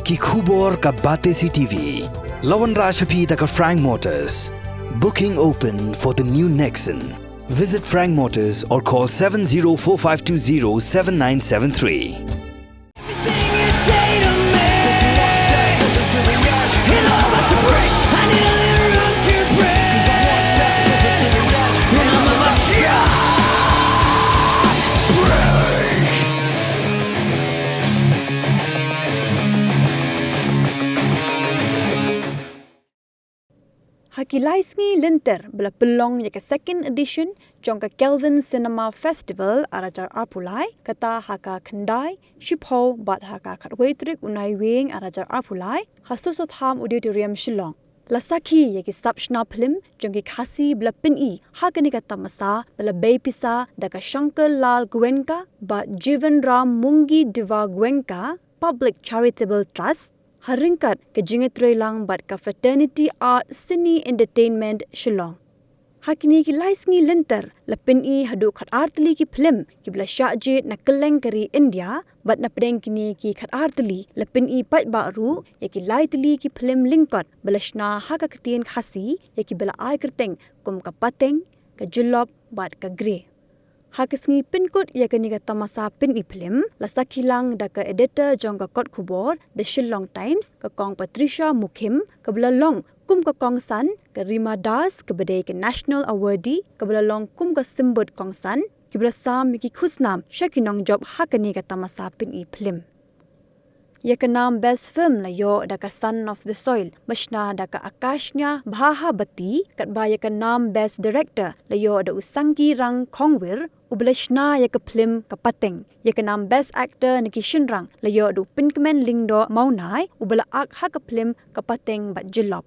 Ki khubor ka bate si TV. Lawan Rashapi taka Frank Motors. Booking open for the new Nexon. Visit Frank Motors or call 7045207973. Hakilaisngi linter bela pelong ya ke second edition jongka Kelvin Cinema Festival arajar Apulai kata haka kendai shipho bat haka khatwaitrik unai wing arajar Apulai hasosot ham auditorium Shillong lasaki ya ke Shna Phlim jongki Khasi bela pini hakani kata masa bela bay pisa daka Shankar Lal Gwenka bat Jivan Ram Mungi Diva Gwenka Public Charitable Trust haringkat ke jingetrelang bat ka Fraternity Art Cine Entertainment Shillong. Hakini ki laisngi linter lapin i hadu khat artli ki Phlim ki bla syajit na keleng kari India bat na pedeng kini ki khat artli lapin i pat baru ya ki laitli ki Phlim lingkot bla Shna haka ketien Khasi ya ki bla ai kerteng kum ka pateng ka julop bat ka gre. Hakisngi pinkut ya kini kata masa pin i Phlim lasakilang da ka editor jongka kot khubor The Shillong Times ka kong Patricia Mukim ka belalong kum ka kong san ka Rima Das ka bedai ke National Awardee ka belalong kum ka simbut kong san ki belasam ki khusnam shakinong job hakani kata masa pin i Phlim. Ya ke nam best film la yo da ka Son of the Soil Shna da ka Akashnya Bhaha Bati kat ba ya ke nam best director la yo da Usangi Rang Khongwir ubla Shna ya ke Phlim ka Pateng ya ke nam best actor Niki Shinrang la yo da Pinkman Lingdo Maunai ubla ak ha ka Phlim ka Pateng bat Jelop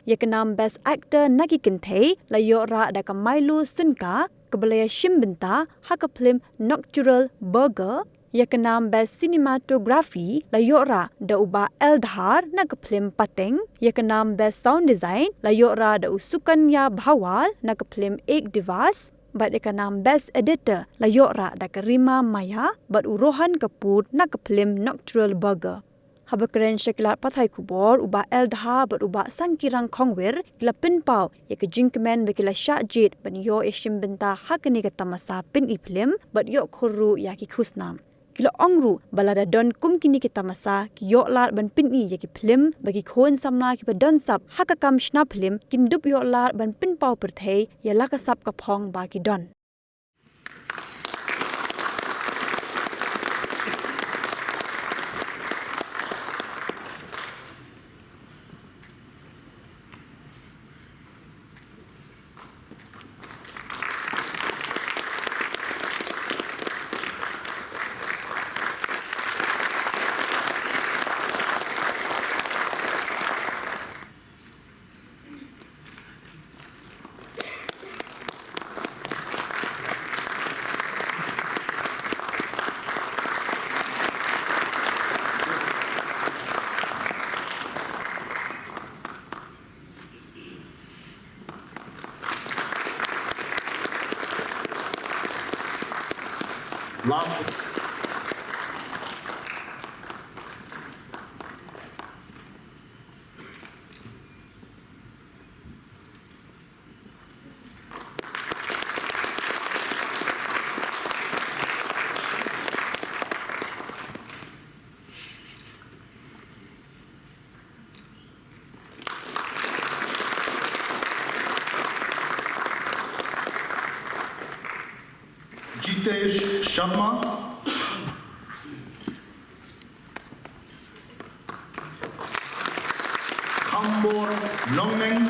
ya ke nam best actor Naki Kinthe la yo ra da ka Milo Sunka ka belaya Shimbinta ha ka Phlim Nocturnal Burger ya ke nam best cinematography la yora da uba Eldhar na ke Phlim Pateng ya ke nam best sound design la yora da Usukanya Bhawal na ke Phlim Ek Divas bat ya ke nam best editor la yora da ke Rima Maya bat Rohan Kapoor na ke Phlim Nocturnal Burger. Habakren Sheklat Pathai Kubor uba Eldhar bat uba Sangkirang Khongwir kila pinpau ya ke Jinkman bekila Syajit ban yo Eshim Binta hakani ke tamasa pin i Phlim bat yo khuru ya ki khusnam. Kilo ongru balada don kum kini kita masa ki yok lat ban pin i ya ki Phlim bagi khon samna ki don sap hakakam Shna Phlim kin dup yok lat ban pin pau perthei ya lakasap ka phong ba ki don. Last. Jitesh Sharma, Khambor Nongmeng,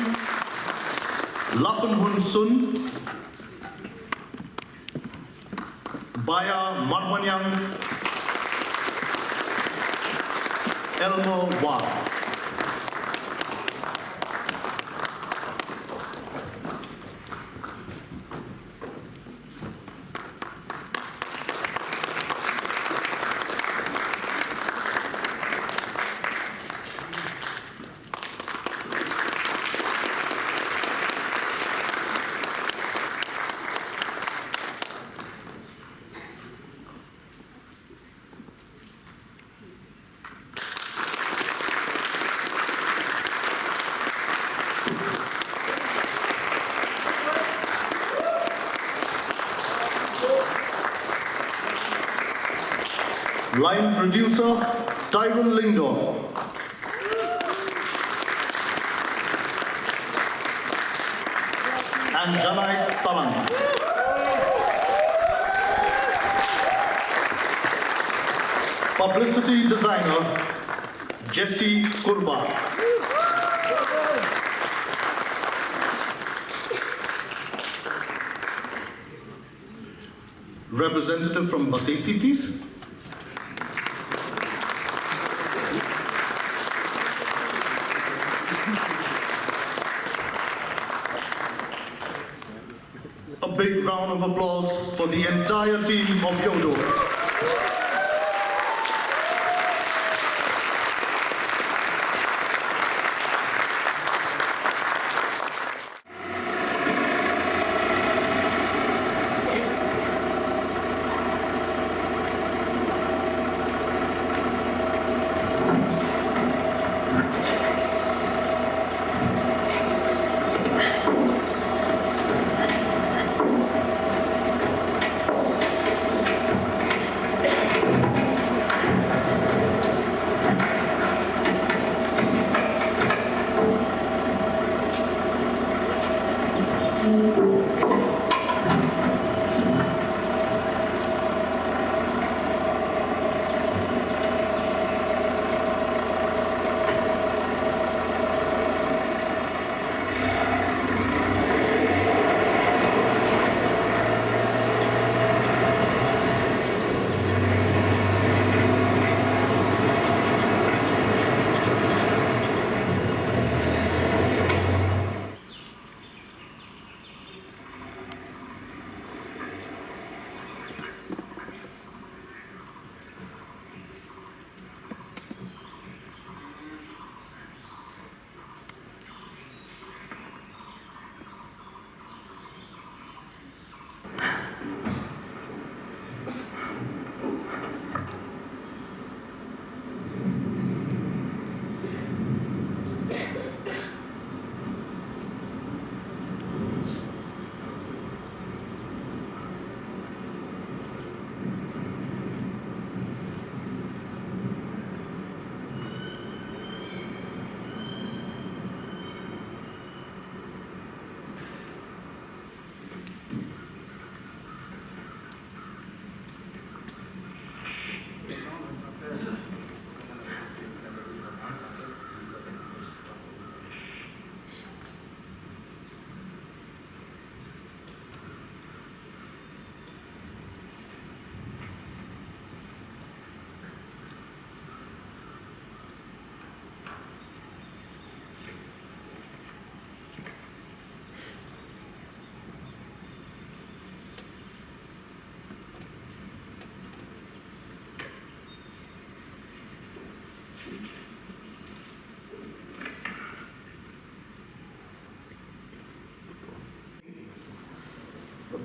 Lapunhun Sun, Baya Marmanyang, Elmo Wa. Line producer, Tyrone Lingdor. And Janai Talang. Publicity designer, Jesse Kurba. Representative from Batesi, please. A big round of applause for the entire team of Yodo.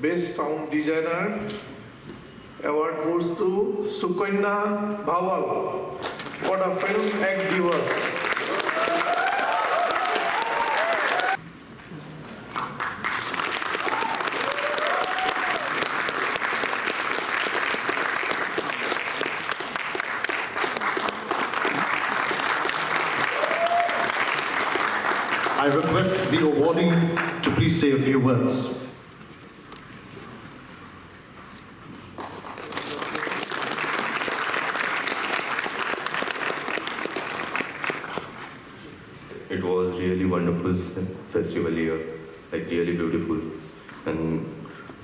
Best Sound Designer award goes to Sukanya Bhawal for the film Act Divas. I request the awardee to please say a few words. It was really wonderful festival here, like really beautiful, and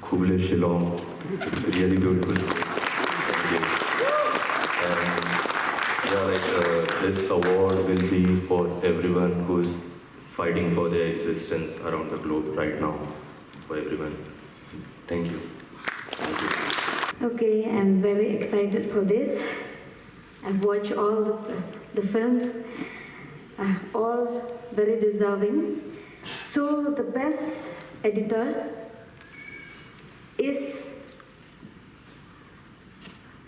Khubule Shillong, really beautiful. Thank you. And yeah, this award will be for everyone who's fighting for their existence around the globe right now, for everyone. Thank you. Thank you. Okay, I'm very excited for this. I've watched all the films, all very deserving. So the best editor is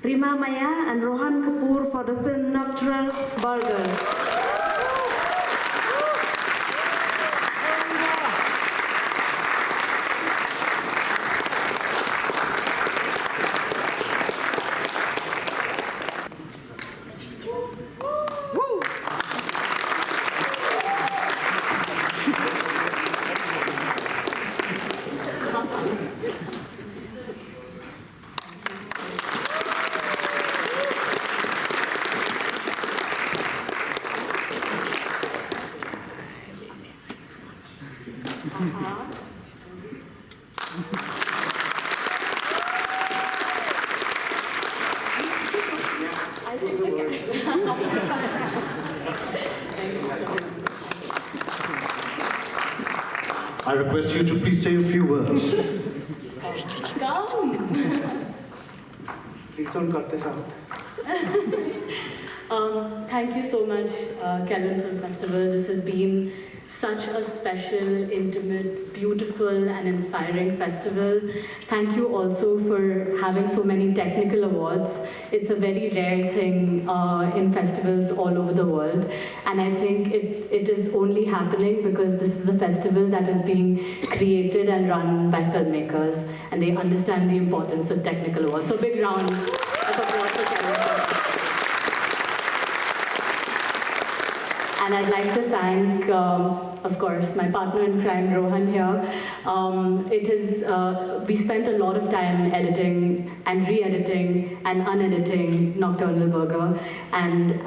Rima Maya and Rohan Kapoor for the film Nocturnal Burger. I request you to please say a few words. Please don't cut this out. Thank you so much, Kelvin Film Festival. This has been such a special, intimate, beautiful and inspiring festival. Thank you also for having so many technical awards. It's a very rare thing in festivals all over the world. And I think it is only happening because this is a festival that is being created and run by filmmakers, and they understand the importance of technical awards. So big round of applause for Kelvin. And I'd like to thank, of course, my partner in crime, Rohan here. We spent a lot of time editing and re-editing and unediting Nocturnal Burger. And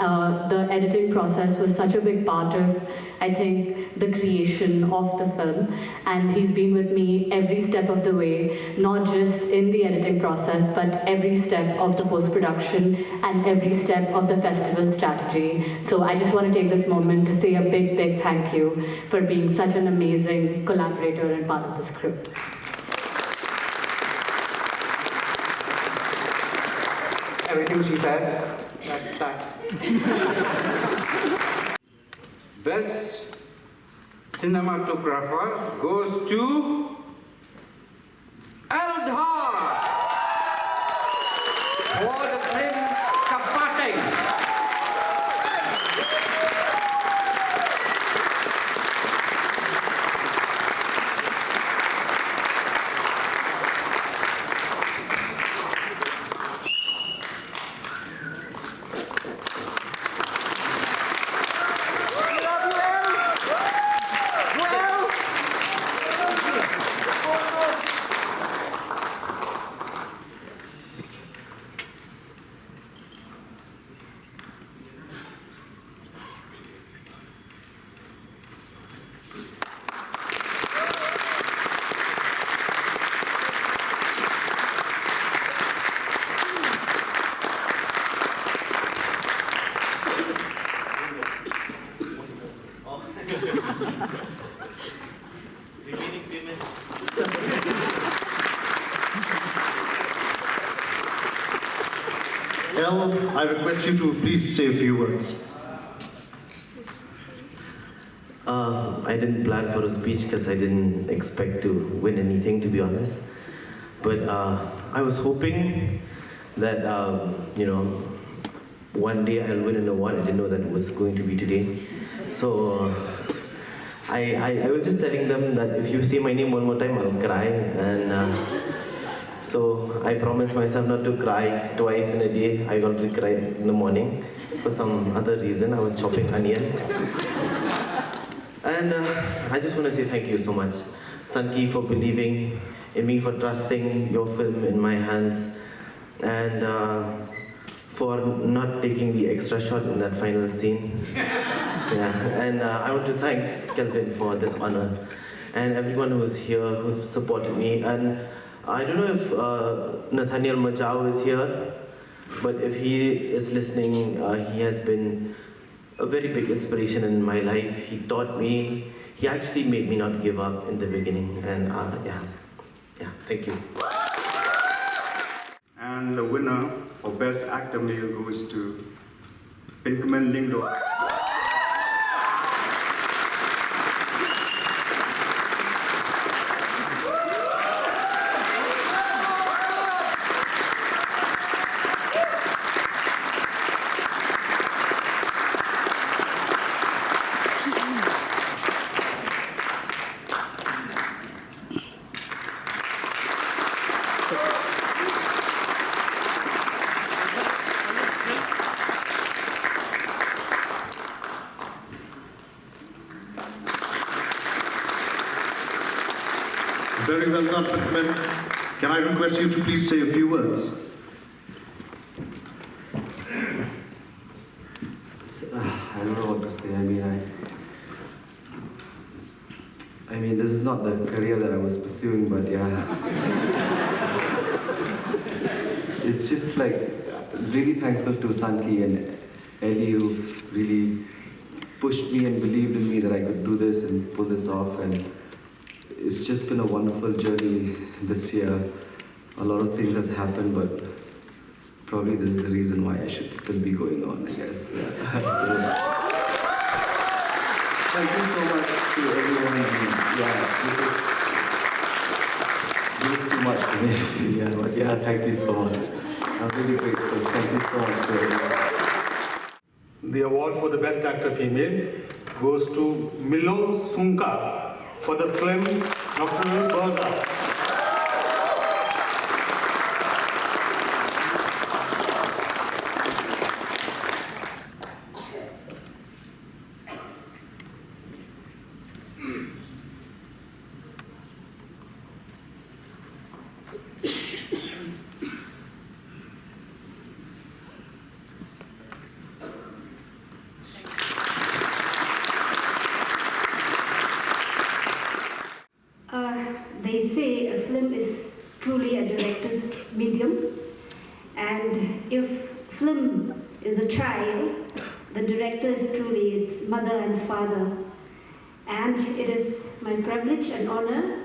the editing process was such a big part of, I think, the creation of the film. And he's been with me every step of the way, not just in the editing process, but every step of the post-production and every step of the festival strategy. So I just want to take this moment to say a big, big thank you for being such an amazing collaborator and part of this crew. Everything she said, that's that. Best cinematographer goes to Eldar for the film Kapateng. El, I request you to please say a few words. I didn't plan for a speech because I didn't expect to win anything, to be honest. But I was hoping that, one day I'll win an award. I didn't know that it was going to be today. So I was just telling them that if you say my name one more time, I'll cry. And so I promised myself not to cry twice in a day. I already cried in the morning for some other reason. I was chopping onions. And I just want to say thank you so much, Sanki, for believing in me, for trusting your film in my hands, and for not taking the extra shot in that final scene. Yeah. And I want to thank Kelvin for this honor, and everyone who's here, who's supported me. And I don't know if Nathaniel Majau is here, but if he is listening, he has been a very big inspiration in my life. He taught me, he actually made me not give up in the beginning. And yeah, thank you. And the winner for Best Actor Male goes to Pinkaman Lingdo. Very well done, Phlim. Can I request you to please say a few words? I don't know what to say. I mean, this is not the career that I was pursuing, but yeah. It's just like really thankful to Sanki and Ellie, who've really pushed me and believed in me that I could do this and pull this off. And it's just been a wonderful journey this year. A lot of things has happened, but probably this is the reason why I should still be going on, I guess. Yeah. So, thank you so much to everyone. This is too much for me. Yeah, but yeah, thank you so much. I'm really grateful. Thank you so much to everyone. The award for the Best Actor Female goes to Milo Sunka for the film Nocturnal Burger. They say a film is truly a director's medium, and if film is a child, the director is truly its mother and father. And it is my privilege and honor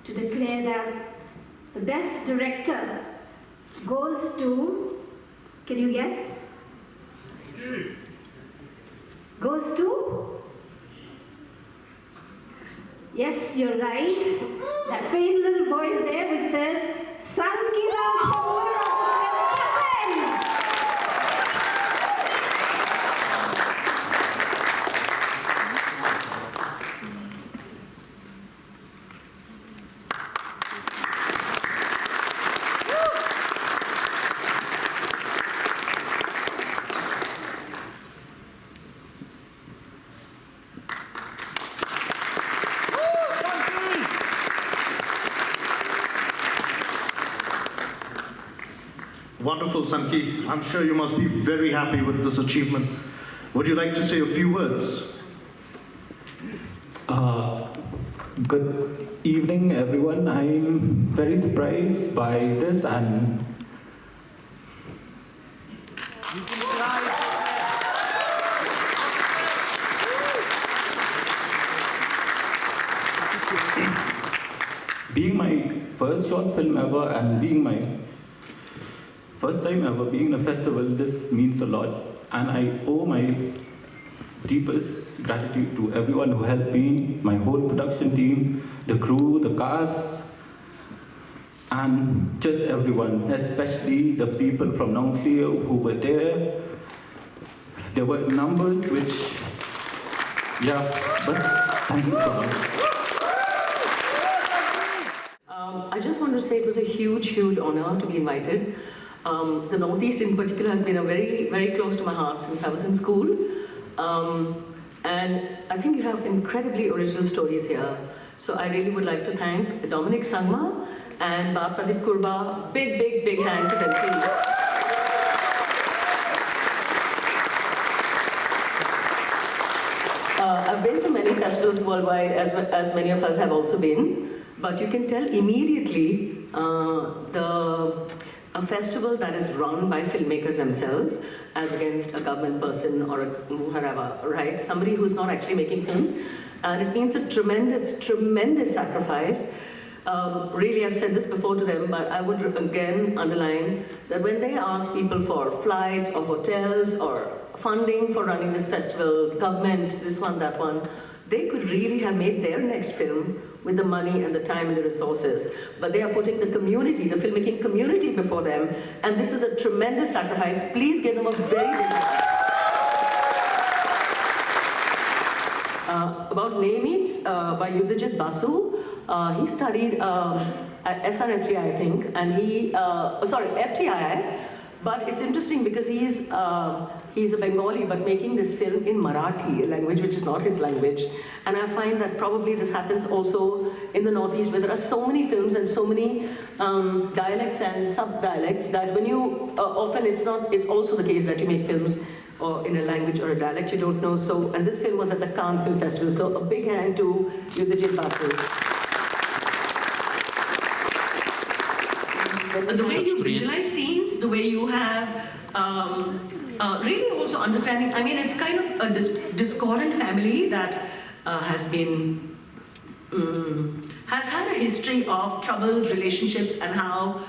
to declare that the best director goes to, can you guess? Goes to? Yes, you're right. That faint little voice there which says, Sankira Kelvin! Wonderful, Sanki. I'm sure you must be very happy with this achievement. Would you like to say a few words? Good evening, everyone. I'm very surprised by this and being my first short film ever and being my first time ever being in a festival, this means a lot, and I owe my deepest gratitude to everyone who helped me, my whole production team, the crew, the cast, and just everyone, especially the people from Nongfio who were there. There were numbers which, but thank you so much. I just want to say it was a huge, huge honor to be invited. The Northeast in particular has been a very, very close to my heart since I was in school. And I think you have incredibly original stories here. So I really would like to thank Dominic Sangma and Ba Pradeep Kurba. Big, big, big hand to them too. I've been to many festivals worldwide, as many of us have also been, but you can tell immediately a festival that is run by filmmakers themselves as against a government person or a whoever, right? Somebody who's not actually making films. And it means a tremendous, tremendous sacrifice. Really, I've said this before to them, but I would again underline that when they ask people for flights or hotels or funding for running this festival, government, this one, that one, they could really have made their next film with the money and the time and the resources. But they are putting the community, the filmmaking community before them, and this is a tremendous sacrifice. Please give them a very big hand. About Name by Yudhijit Basu. He studied at SRFTI, I think, and FTI. But it's interesting because he's a Bengali, but making this film in Marathi, a language which is not his language. And I find that probably this happens also in the Northeast, where there are so many films and so many dialects and sub-dialects that when you, often it's also the case that you make films or in a language or a dialect you don't know. So, and this film was at the Cannes Film Festival. So a big hand to Yudhijit Basu. The way you visualize scenes, the way you have really also understanding, I mean, it's kind of a discordant family that has had a history of troubled relationships, and how,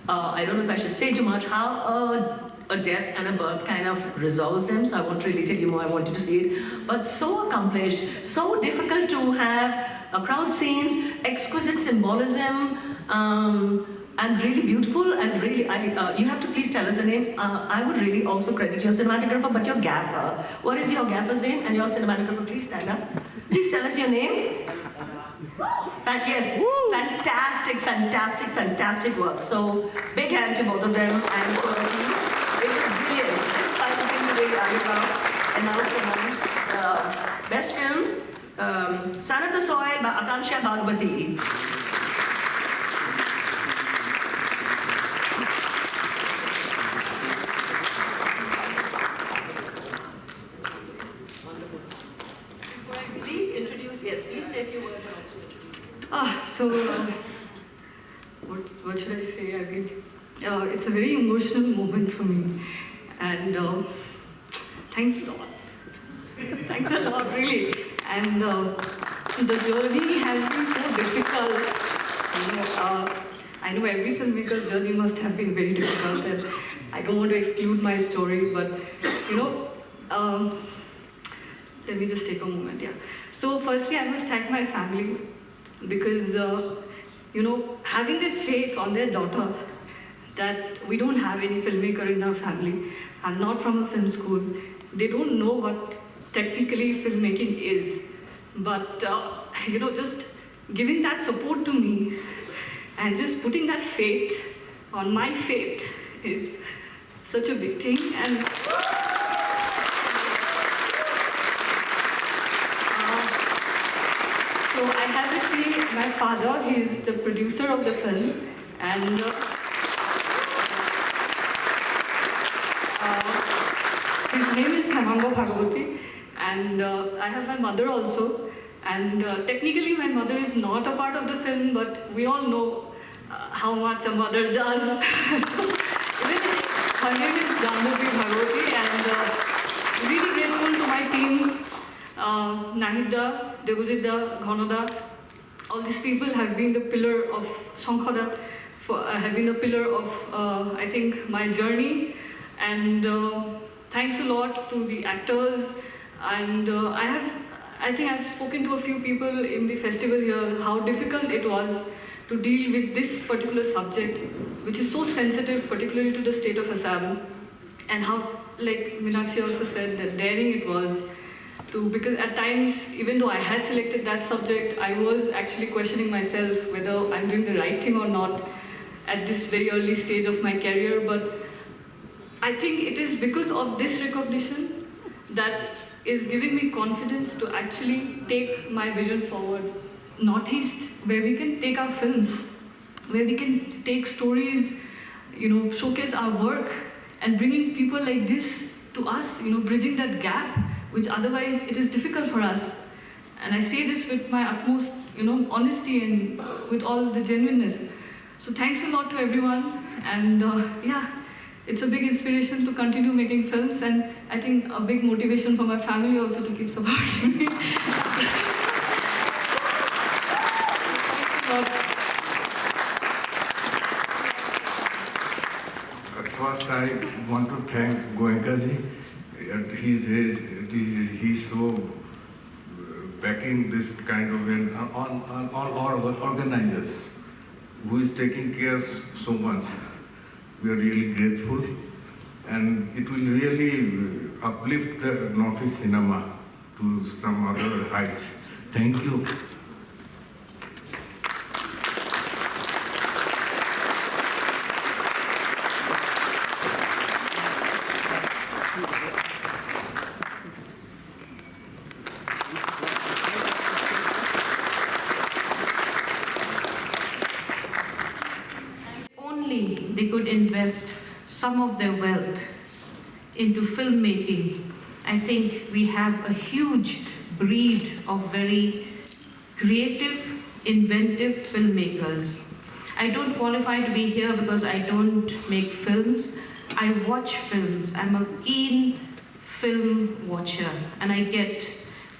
I don't know if I should say too much, how a death and a birth kind of resolves them. So I won't really tell you more, I want you to see it. But so accomplished, so difficult to have crowd scenes, exquisite symbolism, and really beautiful, and really, you have to please tell us the name. I would really also credit your cinematographer, but your gaffer. What is your gaffer's name? And your cinematographer, please stand up. Please tell us your name. Yes, fantastic, fantastic, fantastic work. So, big hand to both of them, and for the team. It was brilliant. This kind of thing really are proud. And now for best film, Son of the Soil by Akansha Bhagwati. Please introduce, yes, please say a few words and also introduce. What should I say? I mean, it's a very emotional moment for me, and thanks a lot. Thanks a lot, really. And the journey has been so difficult. I know every filmmaker's journey must have been very difficult, and I don't want to exclude my story, but let me just take a moment, yeah. So firstly, I must thank my family, because having that faith on their daughter, that we don't have any filmmaker in our family. I'm not from a film school. They don't know what technically filmmaking is. But, just giving that support to me and just putting that faith on my faith is such a big thing. And so I have with me my father. He is the producer of the film, and his name is Bhagwati, and I have my mother also. And technically, my mother is not a part of the film, but we all know how much a mother does. So, her name is Bhagwati, and really grateful to my team. Nahida, Debujita, Ghanoda, all these people have been the pillar of Shankhoda, have been the pillar of, I think, my journey. And thanks a lot to the actors. And I think I've spoken to a few people in the festival here, how difficult it was to deal with this particular subject, which is so sensitive, particularly to the state of Assam. And how, like Meenakshi also said, that daring it was. Because at times, even though I had selected that subject, I was actually questioning myself whether I'm doing the right thing or not at this very early stage of my career. But I think it is because of this recognition that is giving me confidence to actually take my vision forward. Northeast, where we can take our films, where we can take stories, showcase our work, and bringing people like this to us, bridging that gap, which otherwise it is difficult for us. And I say this with my utmost, honesty and with all the genuineness. So thanks a lot to everyone, and it's a big inspiration to continue making films, and I think a big motivation for my family also to keep supporting me. At first, I want to thank Goenkaji. At his age, he's so backing this kind of all our organizers who is taking care so much. We are really grateful, and it will really uplift the Northeast cinema to some other heights. Thank you. They could invest some of their wealth into filmmaking. I think we have a huge breed of very creative, inventive filmmakers. I don't qualify to be here because I don't make films. I watch films. I'm a keen film watcher, and I get,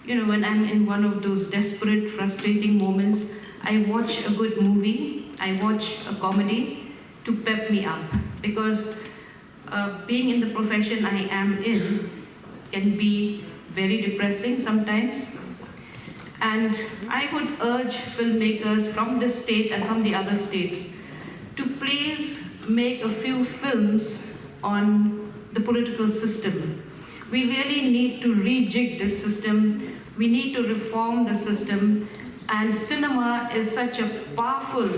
when I'm in one of those desperate, frustrating moments, I watch a good movie, I watch a comedy to pep me up, because being in the profession I am in can be very depressing sometimes. And I would urge filmmakers from this state and from the other states to please make a few films on the political system. We really need to rejig this system. We need to reform the system. And cinema is such a powerful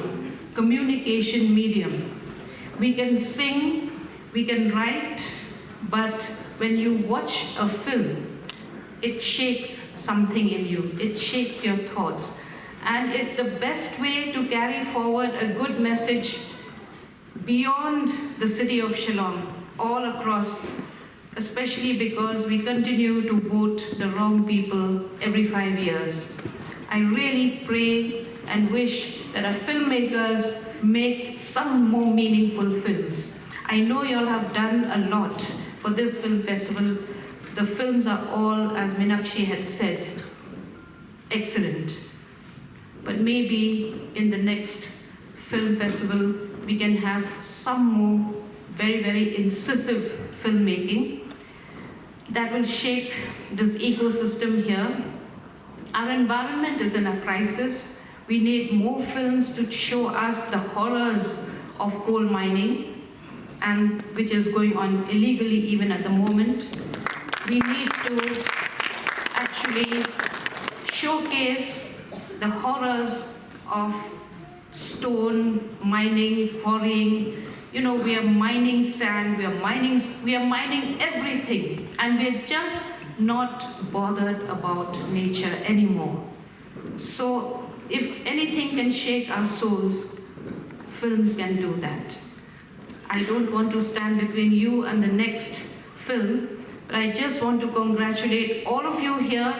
communication medium. We can sing, we can write, but when you watch a film, it shakes something in you. It shakes your thoughts. And it's the best way to carry forward a good message beyond the city of Shillong, all across, especially because we continue to vote the wrong people every 5 years. I really pray and wish that our filmmakers make some more meaningful films. I know you all have done a lot for this film festival. The films are all, as Meenakshi had said, excellent. But maybe in the next film festival, we can have some more very, very incisive filmmaking that will shake this ecosystem here. Our environment is in a crisis. We need more films to show us the horrors of coal mining, and which is going on illegally even at the moment. We need to actually showcase the horrors of stone mining, quarrying. We are mining sand, we are mining everything, and we're just not bothered about nature anymore. So if anything can shake our souls, films can do that. I don't want to stand between you and the next film, but I just want to congratulate all of you here.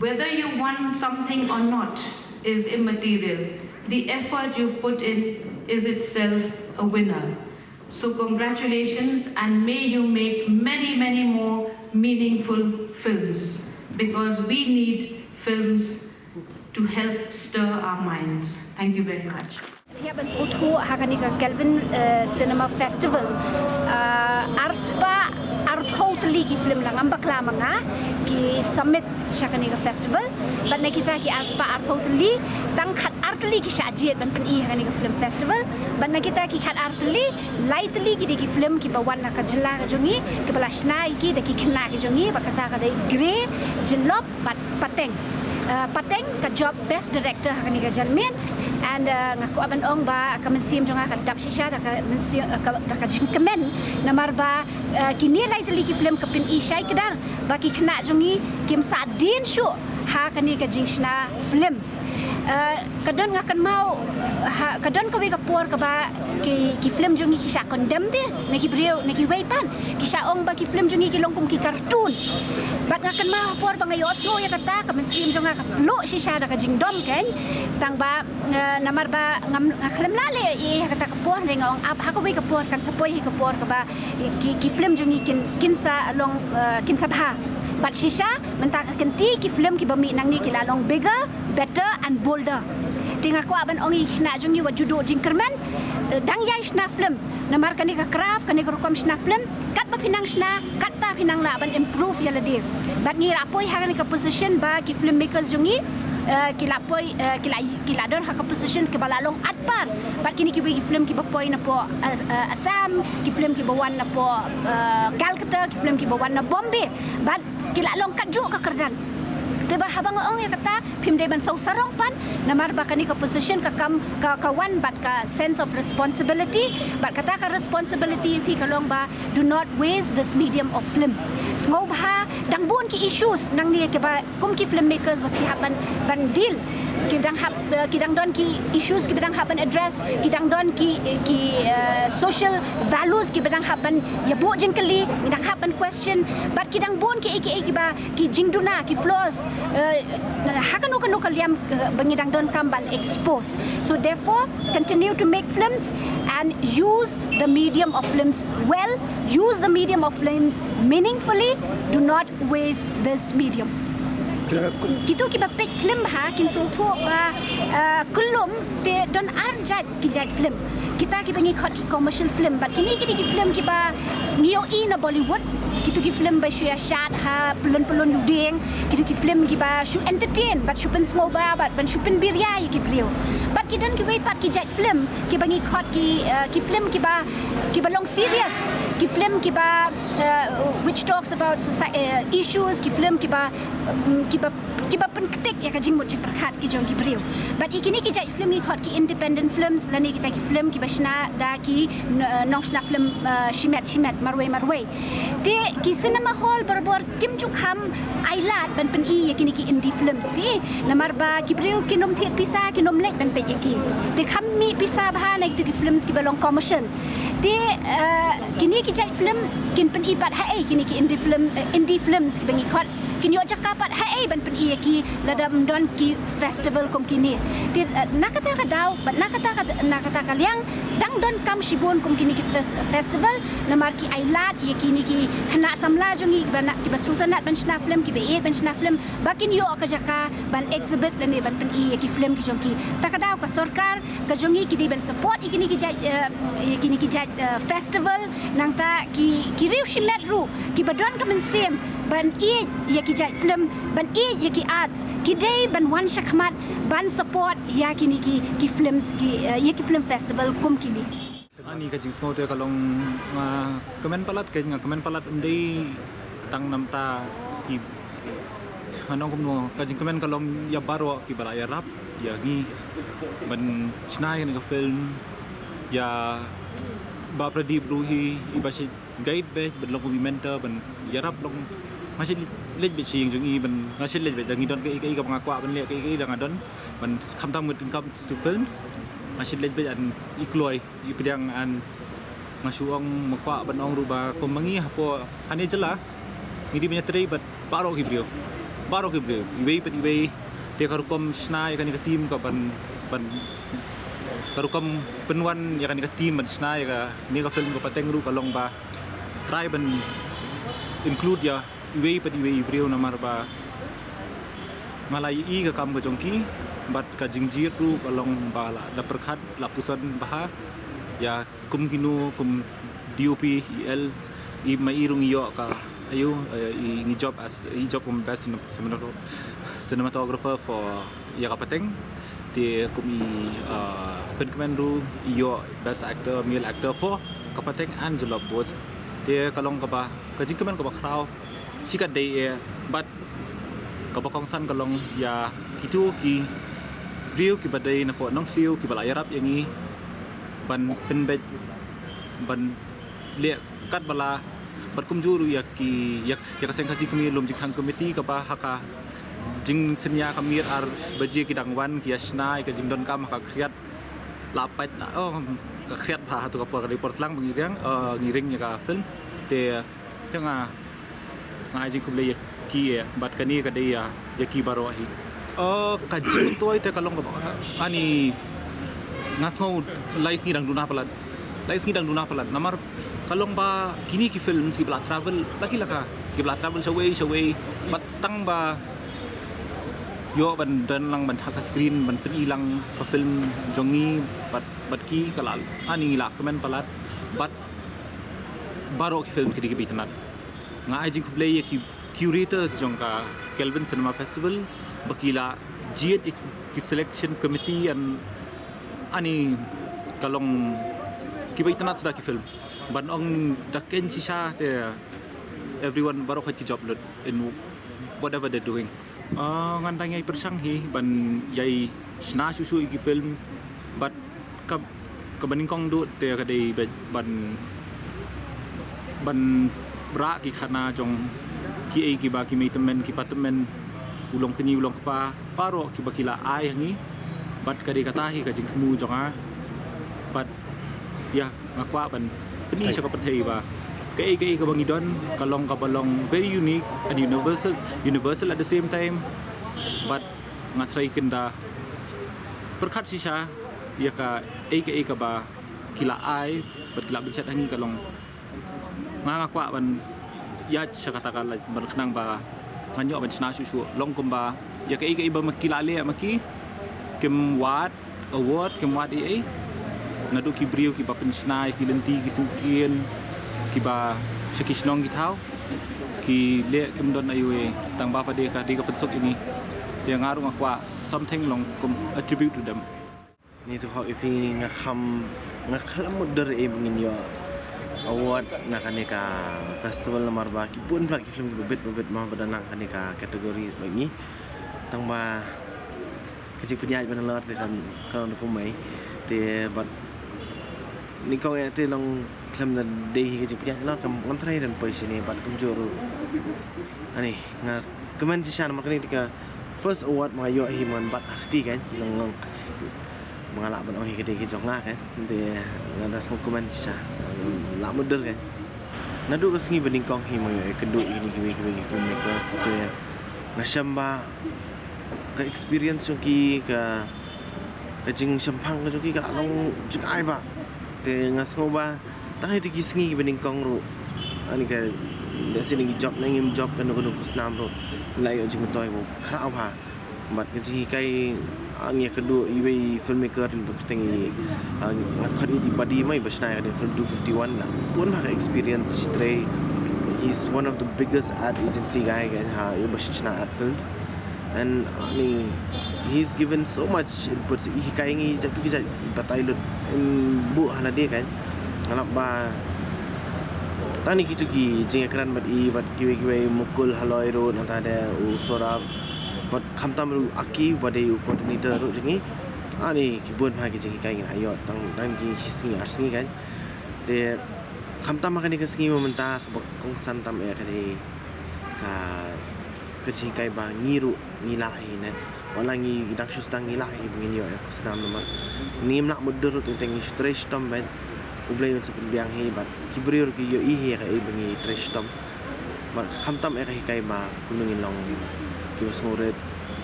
Whether you won something or not is immaterial. The effort you've put in is itself a winner. So congratulations, and may you make many, many more meaningful films, because we need films to help stir our minds. Thank you very much. Here at the Kelvin Cinema Festival, Arspa Arpotli ki film lang ang bakla mga ki summit siya kaniga festival. But nakita ki Arspa Arpotli tang khat artli ki siya ajiet ban pen kaniga film festival. But nakita ki khat artli lightly ki film ki bawan na kajla ka jongi ki bala Shna ki da ki khna ki jongi bakata ka dai grey jelop bat pateng. Pateng ka job best director kaniga jalmen. And ngaku aban ong ba kamansim jonga ka dap shisha da ka jingkemen namar ba kini lightly ki film kapin ishai kedar ba ki khna jongi kim sa din shu ha kani ka jingshna film kadon ngakan mau kadon ka we ka por ka ba ki film jongi ki sha condemn de neki breu neki weipan ki sha ong ba ki film jongi ki longkum ki cartoon bat ngakan mau por ba ngayo osno ya kata kamansim jonga ka plo shisha da ka jingdom ken tang ba namar ba ngakhlem lale kata ka por nga ong ap ha ka we ka por kan sapoi ka por ka ba ki film jongi kin sa long kin sa bha but shisha mentaka kenti ki film ki bami nang ni ki lalong bigger, better and bolder. Tinga ko aban ongi na jongi wa judo jingkerman dang yai Shna film namar kani ka craft kani ka rukom Shna film kat ba pinang Shna kat ta pinang la ban improve ya ladir. But ni rapoi ha kani ka position ba ki filmmakers jongi kilapoi kiladon ha ka position ke balalong atpar but kini ki film ki bapoi na po Assam ki film ki bawan na po Calcutta ki film ki bawan na Bombay but kilalong kadjo ka kerdan tiba habang ong ya kata pimde ban sarong pan namar ba kani ka position ka kam ka kawan but ka sense of responsibility but kata ka responsibility fi kalong ba do not waste this medium of film ngob ha dang buon ki issues nang ni ke ba kum ki filmmakers ba ki haban ban deal kidang don ki issues ki bidang haban address kidang don ki social values ki bidang haban ya bo jingkali kidang haban question but kidang bon ki ba ki jingduna ki flaws hakan no kaliam bangidang don kamban expose so therefore continue to make films and use the medium of films well use the medium of films meaningfully. Do not waste this medium. Kita pick film kin sultu kulum te don arjat kijat film. Kita bengi khot commercial film, but kini film kiba ngio in Bollywood. Kita film ba shia shat pelon duding. Kita film kiba shu entertain, but shu pen smoba, but shu pen birya kibliu. But kita don kiba pat kijat film, kiba ngi khot ki film kiba long serious. Ki film kiba which talks about issues. Ki film kiba penketik ya kajing mut perkhat ki jong ki brio. But ikini ki jai film ni khot ki independent films lani kita ki film ki Shna da ki nong Shna film shimet marway. Te ki cinema hall berbor kim juk ham ailat ban pen I yakini ki indie films fi namar ba ki brio ki nom thiet pisa ki nom lek ban pe yaki. Te kham mi pisa bha na ki films ki balong commercial. Te kini ki jai film kin pen I pat hai kini ki indie films ki bengi khot kini yo jakapat hai ban pen I ki ladam don ki festival kom kini. Te nakata ka daw but nakata ka liang dang don kam shibon kom kini ki festival namar ki ailat ye kini ki khana samla jongi ban ki sultanat ban Shna film ki be ban Shna film bakin yo ka jaka ban exhibit lani ban pen I ki film ki jongi takadaw ka sarkar ka jongi ki ban support ikini ki jai festival nang ta ki riu shimet ru ki badon ka men sem ban I ya ki jai film ban I ya ki arts ki day ban wan shakmat ban support ya kini ki films ki ya ki film festival kum kini ani ka jing small te kalong komen palat undai tang namta ki anong kumno ka jing komen kalong ya baro ki bara ya rap ya gi ban Shna ni ka film ya ba Pradeep Ruhi ibashi guide be ban long bi mentor ban ya rap long masih lej be ching jung I ban masih lej be dangi don ke ka ngakwa ban le ke dang adon ban khamtam with income to films masih lej be an ikloi I pedang an masuang makwa ban ong ruba ko mangi hapo ani jela ngidi punya tray but baro ki brio iwei te karukom Shna ya kan ka team ka ban karukom penwan ya kan ka team ban Shna ya ka ni ka film ko pateng ru kalong ba try ban include ya iwei brio namar ba malai I ka kam ka jongki bat ka jingjir ru kalong ba la da perkhat la pusan bah ya kum kinu kum DOP el I mai irung yo ka ayu I job as job best cinematographer for ya ka pateng te kum pen ru yo best actor male actor for ka pateng Angela both te kalong ka ba ka jing ka crowd sikat day but kapakong san kalong ya kitu ki rio ki badai na po nong siu ki bala yarap yangi ban penbet ban le kat bala berkum juru ya kaseng Khasi kami lom jikang komiti ka ba haka jing senya kami ar baje ki dangwan ki Shna ka jing don kam haka kriat lapat ka kriat ba tu ka por report lang ngiring ya ka film te tengah ngai jing kuble ki bat kani ka dei ya ki baro hi kajing toy te kalong ka ani ngasau lais ni dang duna palat namar kalong ba kini ki film si bla travel laki laka ki bla travel shaway batang ba yo ban dan lang ban haka screen ban ilang pa film jongi bat ki kalal ani la komen palat bat baro ki film ki bitanat ngai jing kuble ki curators jongka Kelvin Cinema Festival bakila jiet ki selection committee and ani kalong kibai tanat sudah ki film ban ong daken shisha te everyone baro ki job lot in whatever they're doing ngandang ai persang hi ban yai Shna susu ki film but kabaning kong do te ka dei ban bra ki khana jong ki ki ba ki meitemen ki patemen ulong kini ulong pa paro ki bakila ai hangi bat kadi katahi ka jing temu jonga bat ya ngakwa ban peni sa kapatei ba kai ka bangi don kalong ka balong very unique and universal at the same time but ngatrai kenda perkhat sisa ya ka ka ba kila ai bat kila benchat hangi kalong ngakwa ban ya katakan berkenang ba nganyo ban Shna susu long kumba ya kai ba makilale maki kem wat award kem wat ai nadu ki brio ki ba pen Shna ki lenti ki singkien ki ba shakishnong ki thau ki le kem don ayue tang ba pa de ka pensuk ini dia ngaru ngakwa something long kum attribute to them ni tu hak ifi ngaklam mudder e bingin yo award nakaneka festival marba ki pun plak ki film bebet mah badanang kaneka kategori bagi tang ba kecik penyai benar te kan kalau aku mai te bat ni kau ya te long film dan dei kecik penyai lah kan try dan poi sini bat kumjuru ani ngak kemen si Shna makni tika first award ma yo himan bat akti kan long mengalak ban oi gede ki jonga kan te ngadas komen si Shna la model kan nadu ka singi bening kong hi mo yo kedu ini ki filmmakers te ngashamba ka experience yung ki ka jing sampang ka ki ka long jing ai ba te ngasngo ba tahi ti kisingi bening kong ro ani ka de sini job nangim job kan ko kusnam ro lai yo jing toy bo khrao ha bat ka ji kai ang kedua iwe filmmaker dan bertengi khari di badi mai Shna ada film 251 lah pun ha experience tre he's one of the biggest ad agency guy kan ha yo Shna ad films and he's given so much input he kaingi jap ki batailut bu hala dia kan ngalap ba tani kitu ki jing ekran bat kiwe mukul haloi ro nata ada usora bat khamtam ru aki bade coordinator ru jingi ani ki bon ha ki jing kaingi ayo tang ki singi arsingi kan de khamtam makani ka singi momenta kong santam ya kani ka kecing kai ba ngiru ngilahi ne wala ngi dak shustang ngilahi bingin yo kusnam nomor nim nak mudur tu tengi stress tom ben ublay un sapin biang hi bat kibrior ki yo ihi ka ibingi stress tom bat khamtam e kai ba kunungin long ki wasngoret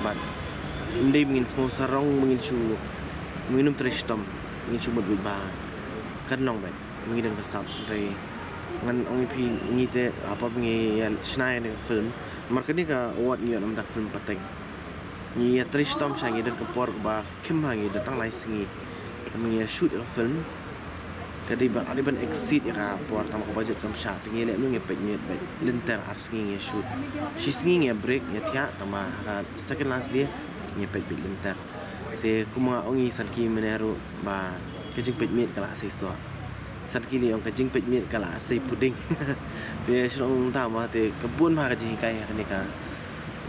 bat indi bingin ngo sarong bingin chu minum stress tom bingin chu mud ba kan long ben bingin dan kasap re ngan ong pi ngite apa bingi Shna ni film markani ka award ni nam dak film pateng ni ya tristom sangi dan kepor ba kim hangi datang lai singi kami ya shoot film kadi ba ali ban exceed ya por tam ko budget kam sha tingi le ngi pet ni bet linter har singi ya shoot shi singi ya break ya thia tama second last dia ni pet bit linter te kuma ongi sanki meneru ba kajing pet mit kala sai so sanki li ong kajing pet mit kala sai puding dia song tama te kebun ma ka jing kai ka ni ka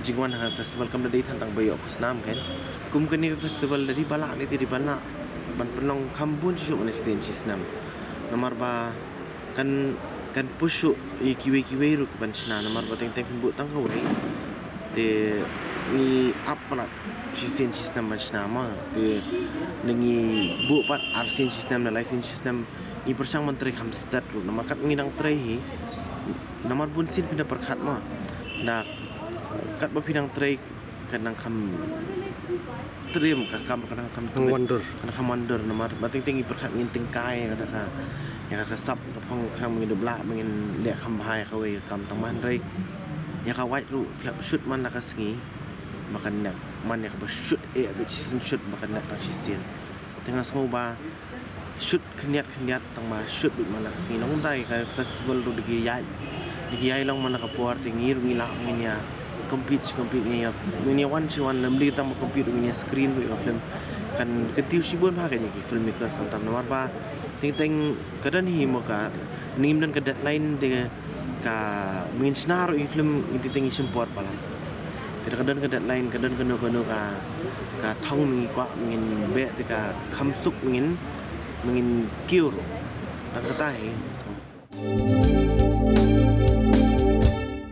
jingwan ha festival kam dei than tang bayo kusnam kan kum kan ni festival dari bala ni ti di bala ban penong kambun chu ni sen chisnam nomor ba kan pushu kiwe ru ban Shna nomor ba teng bu tang ka wei te ni apna si sen chisnam ban Shna ma te nengi bu pat arsin chisnam na license chisnam ni persang menteri hamstat ru nomor kat ngidang trei hi nomor bun sin pindah perkhat ma dak kat ba pinang trei kanang kam trim ka kam kanang kam wonder kanang kam wonder nomor bating tinggi perkhat ngin tingkai kata ka ya ka sap ka phong kam ngin dubla ngin le kam bhai ka we kam taman rei ya ka white ru pyak shoot man la ka singi makan nak man ya ka ba shoot bit season shoot makan nak ka sisen tengah semua ba shoot keniat tang ma shoot bit man la ka singi nong dai ka festival ru digi yai long man la ka puar tingir ngila nginya compete ni ya one to one lamli tam compete ni screen ru film kan ketiu sibun ha ka ni filmmakers kan tam nomor ba ting kadan hi mo ka nim dan ka deadline de ka min Shna ru film inti ting import pala tidak kadan ka deadline kadan keno ka thong ni kwa ngin be te ka khamsuk ngin kiur tak kata hi so